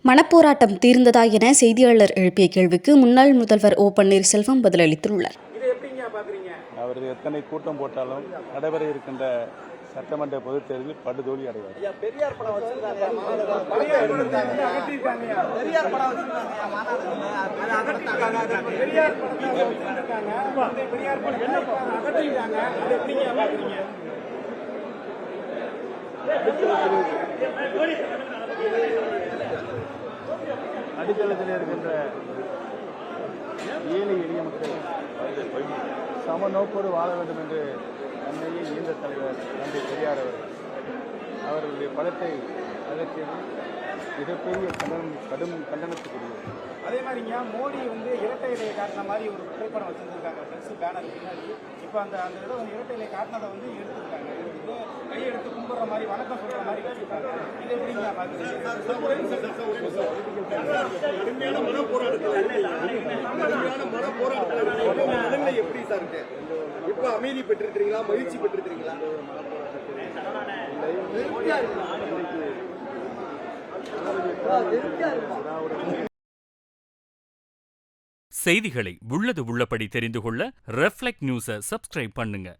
மனப்போராட்டம் தீர்ந்ததா என செய்தியாளர் எழுப்பிய கேள்விக்கு முன்னாள் முதல்வர் ஓ பன்னீர்செல்வம் பதிலளித்துள்ளார். அவர் எத்தனை கூட்டம் போட்டாலும் நடைபெற இருக்கின்ற சட்டமன்ற பொதுத் தேர்தலில் படுதோல்வி அடைவார். அடித்தளத்தில் இருக்கின்ற ஏழை எளிய மக்கள் சம நோக்கோடு வாழ வேண்டும் என்று தன்னையே ஈன்ற தலைவர் தந்தை பெரியார் அவர்களுடைய படத்தை அகற்றியது மிகப்பெரிய கடும் கண்டனத்துக்குரியது. அதே மாதிரிங்க மோடி இரட்டை இலையை காட்டின மாதிரி ஒரு புகைப்படம் வச்சிருந்திருக்காங்க ஃப்ரெண்ட்ஸு பேனர் பின்னாடி. இப்போ அந்த இதை இரட்டை இலையை காட்டினதை எடுத்துருக்காங்க. இது கையெடுத்து கும்பிட்ற மாதிரி வணக்கம் சொல்கிற மாதிரி வச்சுருக்காங்க. இதை எப்படிங்க பார்க்குறீங்க? எப்படி சார் இருக்கு? இப்போ அமைதி பெற்றிருக்கிறீங்களா, மகிழ்ச்சி பெற்றிருக்கிறீங்களா? செய்திகளை உள்ளது உள்ளபடி தெரிந்து கொள்ள ரெஃப்ளெக்ட் நியூஸை சப்ஸ்கிரைப் பண்ணுங்க.